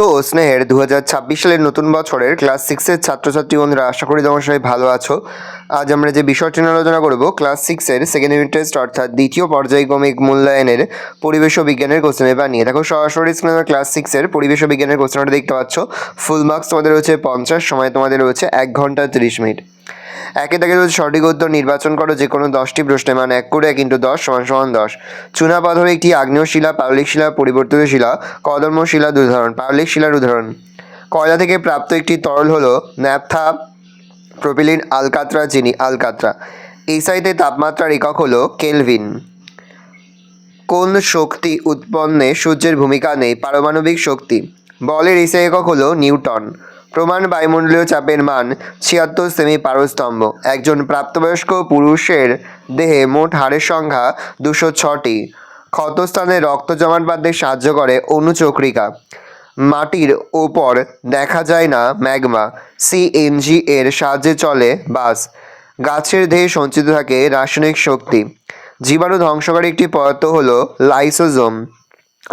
তো স্নেহের 2026 সালের নতুন বছরের ক্লাস 6-এর ছাত্রছাত্রী বন্ধুরা, আশা করি তোমরা সবাই ভালো আছো। আজ আমরা যে বিষয়টি নিয়ে আলোচনা করব, ক্লাস 6-এর সেকেন্ড ইউনিট টেস্ট অর্থাৎ দ্বিতীয় পর্যায়ক্রমিক মূল্যায়নের পরিবেশ ও বিজ্ঞানের কোশ্চেন পেপার নিয়ে। দেখো সরাসরি স্ক্রিনে ক্লাস 6-এর পরিবেশ ও বিজ্ঞানের কোশ্চেনটা দেখতে পাচ্ছ। ফুল মার্কস তোমাদের রয়েছে 50, সময় তোমাদের রয়েছে 1 ঘন্টা 30 মিনিট। একে দাগে রয়েছে সঠিক উত্তর নির্বাচন করো যে কোনো 10টি প্রশ্নে, মানে 1 করে 1 × 10 = 10। চুনাপাথর একটি আগ্নেয় শিলা, পাললিক শিলা, পরিবর্তিত শিলা, কদম্ব শিলা উদাহরণ। পাললিক শিলার উদাহরণ: কয়লা থেকে প্রাপ্ত একটি তরল হলো ন্যাপথা, প্রোপিলিন, আলকাত্রা, চিনি। আলকাত্রা। এসআইতে তাপমাত্রার একক হলো কেলভিন। কোন শক্তি উৎপন্নে সূর্যের ভূমিকা নেই? পারমাণবিক শক্তি। বলের এসআই একক হলো নিউটন। প্রমাণ: বায়ুমণ্ডলীয় চাপের মান 76 সেমি পারস্তম্ভ। একজন প্রাপ্তবয়স্ক পুরুষের দেহে মোট হাড়ের সংখ্যা 206টি। ক্ষতস্থানে রক্ত জমাট বাঁধতে সাহায্য করে অণুচক্রিকা। মাটির ওপর দেখা যায় না ম্যাগমা। সিএনজি এর সাহায্যে চলে বাস। গাছের দেহে সঞ্চিত থাকে রাসায়নিক শক্তি। জীবাণু ধ্বংসকারী একটি পদার্থ হলো লাইসোজোম।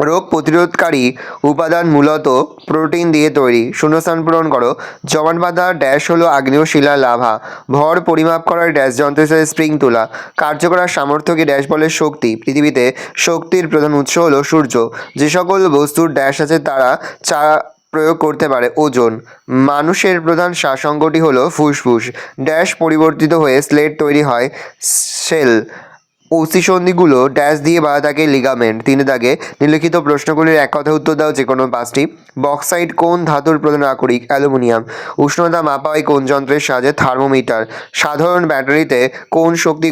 রোগ প্রতিরোধকারী উপাদান মূলত প্রোটিন দিয়ে তৈরি। শূন্যস্থান পূরণ করো। জমাট বাঁধা ড্যাশ হলো আগ্নেয় শিলা, লাভা। ভর পরিমাপ করার ড্যাশ যন্ত্রের সাথে স্প্রিং তোলা। কার্য করার সামর্থ্যকে ড্যাশ বলে শক্তি। পৃথিবীতে শক্তির প্রধান উৎস হলো সূর্য। যে সকল বস্তুর ড্যাশ আছে তারা প্রয়োগ করতে পারে। ওজন। মানুষের প্রধান শ্বাসঙ্গটি হলো ফুসফুস। ড্যাশ পরিবর্তিত হয়ে স্লেট তৈরি হয়। সেল। অস্থিসন্ধিগুলো ড্যাশ দিয়ে বাঁধা থাকে লিগামেন্ট। 3 দাগে নিম্নলিখিত প্রশ্নগুলির এক কথায় উত্তর দাও যে কোনো 5টি। বক্সাইট কোন ধাতুর প্রধান আকরিক? অ্যালুমিনিয়াম। উষ্ণতা মাপা হয় কোন যন্ত্রের সাহায্যে? থার্মোমিটার। সাধারণ ব্যাটারিতে কোন শক্তি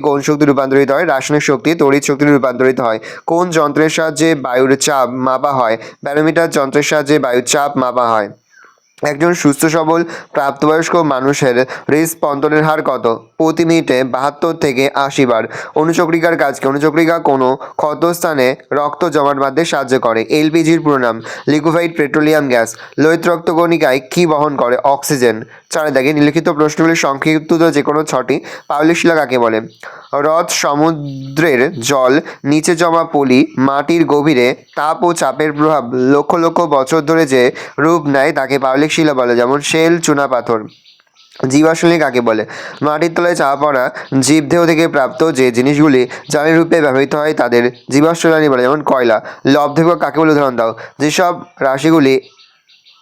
রূপান্তরিত হয়? রাসায়নিক শক্তি তড়িৎ শক্তিতে রূপান্তরিত হয়। কোন যন্ত্রের সাহায্যে বায়ুর চাপ মাপা হয়? ব্যারোমিটার যন্ত্রের সাহায্যে বায়ুর চাপ মাপা হয়। একজন সুস্থ সবল প্রাপ্তবয়স্ক মানুষের হৃদস্পন্দনের হার কত? প্রতি মিনিটে 72 থেকে 80 বার। অণুচক্রিকার কাজ কি? অণুচক্রিকা কোনো ক্ষতস্থানে রক্ত জমাট বাঁধতে সাহায্য করে। এলপিজির পুরো নাম লিকুইফাইড পেট্রোলিয়াম গ্যাস। লোহিত রক্তকণিকায় কি বহন করে? অক্সিজেন। 4 দাগে নিম্নলিখিত প্রশ্নগুলির সংক্ষিপ্ত যে কোনো 6টি। পাললিক শিলা কাকে বলে? হ্রদ, সমুদ্রের জল, নিচে জমা পলি, মাটির গভীরে তাপ ও চাপের প্রভাব লক্ষ লক্ষ বছর ধরে যে রূপ নেয় তাকে পাললিক শিলা বলে, যেমন শেল, চুনাপাথর। জীবাশ্ম কাকে বলে? মাটির তলায় চাপা পড়া জীবদেহ থেকে প্রাপ্ত যে জিনিসগুলি জ্বালানি রূপে ব্যবহৃত হয় তাদের জীবাশ্ম জ্বালানি বলে, যেমন কয়লা। লব্ধ একক কাকে বলে? উদাহরণ দাও। যেসব রাশিগুলি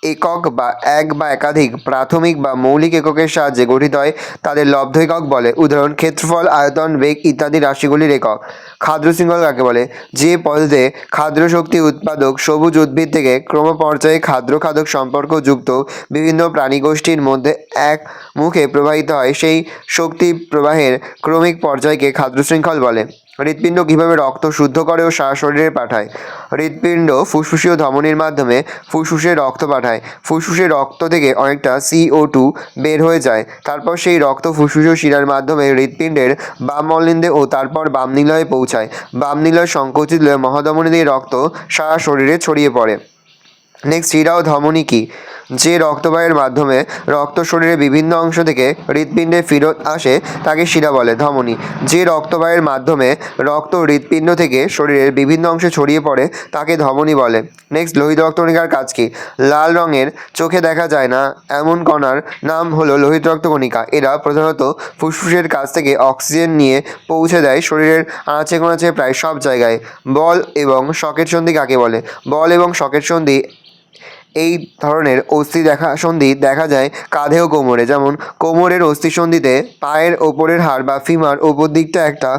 একক বা এক বা একাধিক প্রাথমিক বা মৌলিক এককের সাহায্যে গঠিত হয় তাদের লব্ধ একক বলে। উদাহরণ: ক্ষেত্রফল, আয়তন, বেগ ইত্যাদি রাশিগুলির একক। খাদ্য শৃঙ্খল কাকে বলে? যে পদ্ধতিতে খাদ্য শক্তি উৎপাদক সবুজ উদ্ভিদ থেকে ক্রমপর্যায়ে খাদ্য সম্পর্ক যুক্ত বিভিন্ন প্রাণীগোষ্ঠীর মধ্যে এক মুখে প্রবাহিত হয় সেই শক্তি প্রবাহের ক্রমিক পর্যায়কে খাদ্য শৃঙ্খল বলে। হৃৎপিণ্ড কিভাবে রক্ত শুদ্ধ করে ও সারা শরীরে পাঠায়? হৃৎপিণ্ড ফুসফুসীয় ধমনীর মাধ্যমে ফুসফুসে রক্ত পাঠায়। ফুসফুসের রক্ত থেকে অনেকটা CO2 বের হয়ে যায়। তারপর সেই রক্ত ফুসফুসীয় শিরার মাধ্যমে হৃৎপিণ্ডের বাম মলনিন্দে ও তারপর বাম নিলয়ে পৌঁছায়। বাম নিলয় সংকুচিত হলে মহাধমনী দিয়ে রক্ত সারা শরীরে ছড়িয়ে পড়ে। নেক্সট, শিরা ও ধমনী কি? যে রক্তবাহের মাধ্যমে রক্ত শরীরের বিভিন্ন অংশ থেকে হৃৎপিণ্ডে ফেরত আসে তাকে শিরা বলে। ধমনী। যে রক্তবাহের মাধ্যমে রক্ত হৃৎপিণ্ড থেকে শরীরের বিভিন্ন অংশে ছড়িয়ে পড়ে তাকে ধমনী বলে। নেক্সট, লোহিত রক্তকণিকার কাজ কি? লাল রঙের, চোখে দেখা যায় না এমন কণার নাম হলো লোহিত রক্তকণিকা। এরা প্রধানত ফুসফুসের কাছ থেকে অক্সিজেন নিয়ে পৌঁছে দেয় শরীরের আনাচে কোনাচে প্রায় সব জায়গায়। বল এবং সকেট সন্ধি কাকে বলে? বল এবং সকেট সন্ধি এই ধরনের সন্ধি দেখা যায় কাঁধে ও কোমরে। যেমন কোমরের অস্থিসন্ধিতে পায়ের ওপরের হাড় বা ফিমার ওপর দিকটা একটা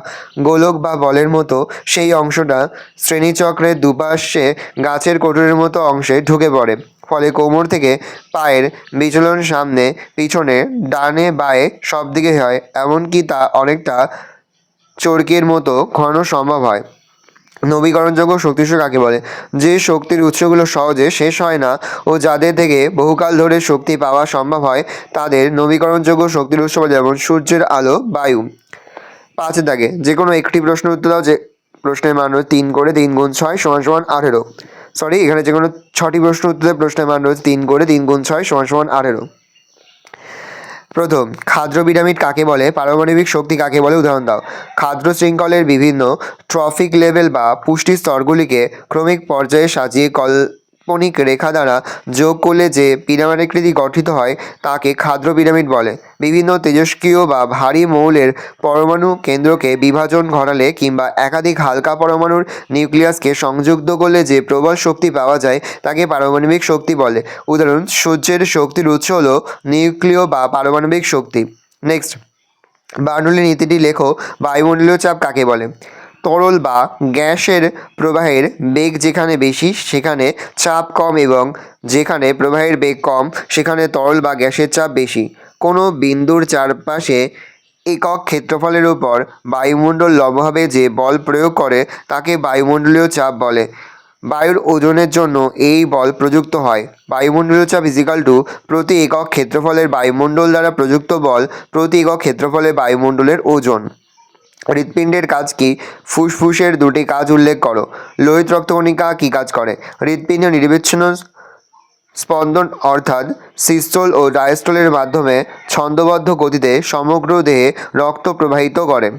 গোলক বা বলের মতো, সেই অংশটা শ্রেণীচক্রের দুপাশে গাছের কোটরের মতো অংশে ঢুকে পড়ে। ফলে কোমর থেকে পায়ের বিচলন সামনে পিছনে ডানে বাঁয়ে সব দিকে হয়, এমনকি তা অনেকটা চরকির মতো ঘন সম্ভব হয়। নবীকরণযোগ্য শক্তির উৎস কাকে বলে? যে শক্তির উৎসগুলো সহজে শেষ হয় না ও যাদের থেকে বহুকাল ধরে শক্তি পাওয়া সম্ভব হয় তাদের নবীকরণযোগ্য শক্তির উৎস বলে, যেমন সূর্যের আলো, বায়ু। 5 দাগে যে কোনো একটি প্রশ্ন উত্তর দাও যে প্রশ্নের মান রয়েছে 3 করে 3 × 6 = 18। সরি, এখানে যে কোনো 6টি প্রশ্ন উত্তরে প্রশ্নের মান রয়েছে 3 করে 3 × 6 = 18। প্রথম, ক্ষাদ্র পিরামিড কাকে বলে? পারমাণবিক শক্তি কাকে বলে? উদাহরণ দাও। ক্ষাদ্র শৃঙ্খলের বিভিন্ন ট্রফিক লেভেল বা পুষ্টি স্তরগুলিকে ক্রমিক পর্যায়ে সাজিয়ে কাল্পনিক রেখা দ্বারা যোগ করলে যে পিরামিডাকৃতি গঠিত হয় তাকে ক্ষাদ্র পিরামিড বলে। বিভিন্ন তেজস্ক্রিয় বা ভারী মৌলের পরমাণু কেন্দ্রকে বিভাজন ঘটালে কিংবা একাধিক হালকা পরমাণুর নিউক্লিয়াসকে সংযুক্ত করলে যে প্রবল শক্তি পাওয়া যায় তাকে পারমাণবিক শক্তি বলে। উদাহরণ, সূর্যের শক্তির উৎস হলো নিউক্লিয় বা পারমাণবিক শক্তি। নেক্সট, বার্নৌলির নীতিটি লেখো। বায়ুমণ্ডলীয় চাপ কাকে বলে? তরল বা গ্যাসের প্রবাহের বেগ যেখানে বেশি সেখানে চাপ কম এবং যেখানে প্রবাহের বেগ কম সেখানে তরল বা গ্যাসের চাপ বেশি। কোনো বিন্দুর চারপাশে একক ক্ষেত্রফলের উপর বায়ুমণ্ডল লম্বভাবে যে বল প্রয়োগ করে তাকে বায়ুমণ্ডলীয় চাপ বলে। বায়ুর ওজনের জন্য এই বল প্রযুক্ত হয়। বায়ুমণ্ডলীয় চাপ প্রতি একক ক্ষেত্রফলের বায়ুমণ্ডল দ্বারা প্রযুক্ত বল প্রতি একক ক্ষেত্রফলের বায়ুমণ্ডলের ওজন। হৃৎপিণ্ডের কাজ কি? ফুসফুসের দুটি কাজ উল্লেখ করো। লোহিত রক্তকণিকা কী কাজ করে? হৃৎপিণ্ড নিরবিচ্ছিন্ন স্পন্দন অর্থাৎ সিস্টোল ও ডায়াস্টোলের মাধ্যমে ছন্দবদ্ধ গতিতে সমগ্র দেহে রক্ত প্রবাহিত করে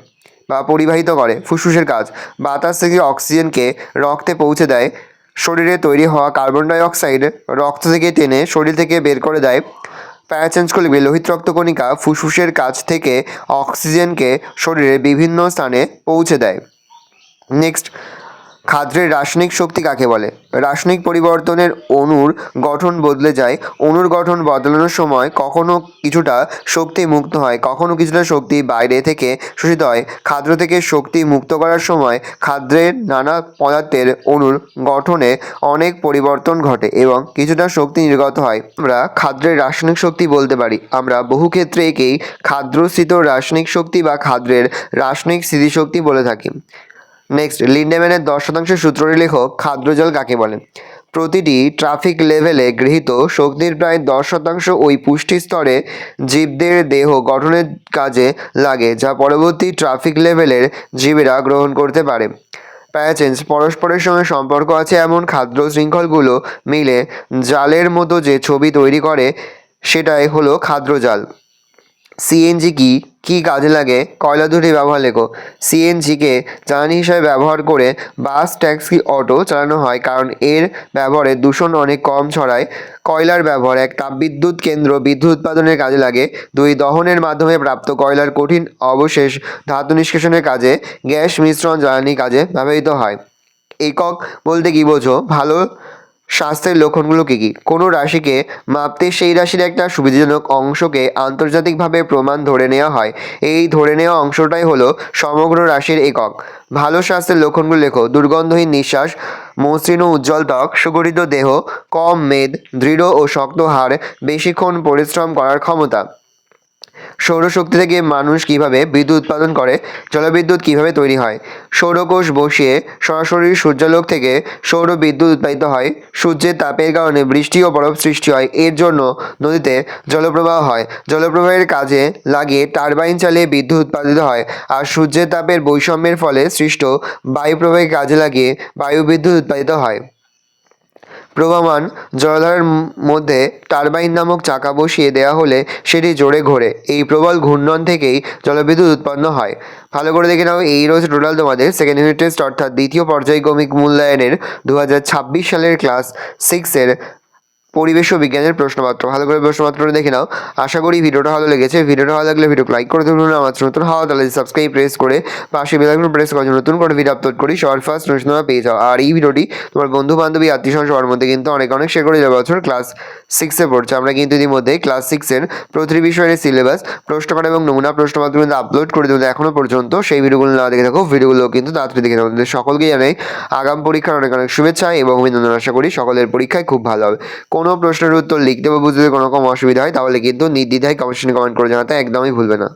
বা পরিবাহিত করে। ফুসফুসের কাজ, বাতাস থেকে অক্সিজেনকে রক্তে পৌঁছে দেয়। শরীরে তৈরি হওয়া কার্বন ডাই অক্সাইড রক্ত থেকে টেনে শরীর থেকে বের করে দেয়। প্যারাচেঞ্জ করলে লোহিত রক্তকণিকা ফুসফুসের কাছ থেকে অক্সিজেনকে শরীরের বিভিন্ন স্থানে পৌঁছে দেয়। নেক্সট, ক্ষাদ্রের রাসায়নিক শক্তি কাকে বলে? রাসায়নিক পরিবর্তনের অণুর গঠন বদলে যায়। অণুর গঠন বদলানোর সময় কখনো কিছুটা শক্তি মুক্ত হয়, কখনো কিছুটা শক্তি বাইরে থেকে শোষিত হয়। ক্ষাদ্র থেকে শক্তি মুক্ত করার সময় ক্ষাদ্রের নানা পদার্থের অণুর গঠনে অনেক পরিবর্তন ঘটে এবং কিছুটা শক্তি নির্গত হয়। আমরা ক্ষাদ্রের রাসায়নিক শক্তি বলতে পারি। আমরা বহু ক্ষেত্রে একেই ক্ষাদ্রস্থিত রাসায়নিক শক্তি বা ক্ষাদ্রের রাসায়নিক স্থিতিশক্তি বলে থাকি। নেক্সট, লিন্ডেম্যানের 10% সূত্রটি লেখো। ক্ষাদ্র জল কাকে বলে? প্রতিটি ট্রাফিক লেভেলে গৃহীত শক্তির প্রায় 10% ওই পুষ্টি স্তরে জীবদের দেহ গঠনের কাজে লাগে যা পরবর্তী ট্রাফিক লেভেলের জীবেরা গ্রহণ করতে পারে। প্যারাচেঞ্জ, পরস্পরের সঙ্গে সম্পর্ক আছে এমন খাদ্য শৃঙ্খলগুলো মিলে জালের মতো যে ছবি তৈরি করে সেটাই হলো ক্ষাদ্র জাল। সিএনজি কি কী কাজে লাগে? কয়লা দুটি ব্যবহার লেখো। সিএনজিকে জ্বালানি হিসাবে ব্যবহার করে বাস, ট্যাক্সি, অটো চালানো হয় কারণ এর ব্যবহারে দূষণ অনেক কম ছড়ায়। কয়লার ব্যবহার, এক তাপবিদ্যুৎ কেন্দ্র বিদ্যুৎ উৎপাদনের কাজে লাগে। দুই, দহনের মাধ্যমে প্রাপ্ত কয়লার কঠিন অবশেষ ধাতু নিষ্কাশনের কাজে। গ্যাস মিশ্রণ জ্বালানি কাজে ব্যবহৃত হয়। একক বলতে কী বোঝো? ভালো স্বাস্থ্যের লক্ষণগুলো কী কী? কোনো রাশিকে মাপতে সেই রাশির একটা সুবিধাজনক অংশকে আন্তর্জাতিকভাবে প্রমাণ ধরে নেওয়া হয়। এই ধরে নেওয়া অংশটাই হলো সমগ্র রাশির একক। ভালো স্বাস্থ্যের লক্ষণগুলো লেখো। দুর্গন্ধহীন নিঃশ্বাস, মসৃণ ও উজ্জ্বল ত্বক, সুগঠিত দেহ, কম মেদ, দৃঢ় ও শক্ত হাড়, বেশিক্ষণ পরিশ্রম করার ক্ষমতা। সৌরশক্তি থেকে মানুষ কিভাবে বিদ্যুৎ উৎপাদন করে? জলবিদ্যুৎ কিভাবে তৈরি হয়? সৌরকোষ বসিয়ে সরাসরি সূর্যালোক থেকে সৌর বিদ্যুৎ উৎপাদিত হয়। সূর্যের তাপের কারণে বৃষ্টি ও বরফ সৃষ্টি হয়, এর জন্য নদীতে জলপ্রবাহ হয়। জলপ্রবাহের কাজে লাগিয়ে টারবাইন চালিয়ে বিদ্যুৎ উৎপাদিত হয়। আর সূর্যের তাপের বৈষম্যের ফলে সৃষ্ট বায়ুপ্রবাহের কাজে লাগিয়ে বায়ু বিদ্যুৎ উৎপাদিত হয়। প্রবাহমান জলাধারের মধ্যে টারবাইন নামক চাকা বসিয়ে দেওয়া হলে সেটি জোরে ঘোরে। এই প্রবল ঘূর্ণন থেকেই জলবিদ্যুৎ উৎপন্ন হয়। ভালো করে দেখে নাও, এই রয়েছে টোটাল তোমাদের সেকেন্ড ইউনিট টেস্ট অর্থাৎ দ্বিতীয় পর্যায়ক্রমিক মূল্যায়নের 2026 সালের ক্লাস 6-এর পরিবেশ ও বিজ্ঞানের প্রশ্নপত্র। ভালো করে প্রশ্নপত্রটা দেখে নাও। আশা করি ভিডিওটা ভালো লেগেছে। ভিডিওটা ভালো লাগলে ভিডিও লাইক করে দেবেন। আমার নতুন হওয়া তাহলে সাবস্ক্রাইব প্রেস করে পাশে বেল আইকন প্রেস করে নতুন করে ভিডিও আপলোড করি সবার ফার্স্ট নোটিফিকেশন পেয়ে যাও। আর এই ভিডিওটি তোমার বন্ধু বান্ধবী আত্মীয় স্বজন সবার মধ্যে কিন্তু অনেক শেয়ার করে যাবে। বছর ক্লাস 6-এ পড়ছে। আমরা কিন্তু ইতিমধ্যে ক্লাস 6-এর প্রতিটি বিষয়ের সিলেবাস, প্রশ্নকার এবং নমুনা প্রশ্নপত্র কিন্তু আপলোড করে দেবো। এখনও পর্যন্ত সেই ভিডিওগুলো না দেখে থাকো, ভিডিওগুলো কিন্তু তাড়াতাড়ি দেখে থাকো। সকলকে জানাই আগাম পরীক্ষার অনেক শুভেচ্ছা এবং অভিনন্দন। আশা করি সকলের পরীক্ষায় খুব ভালো হবে। কোনো প্রশ্নের উত্তর লিখতে বা বুঝতে কোনো রকম অসুবিধা হয় তাহলে কিন্তু নির্দ্বিধায় কমেন্ট করে জানাতে একদমই ভুলবে না।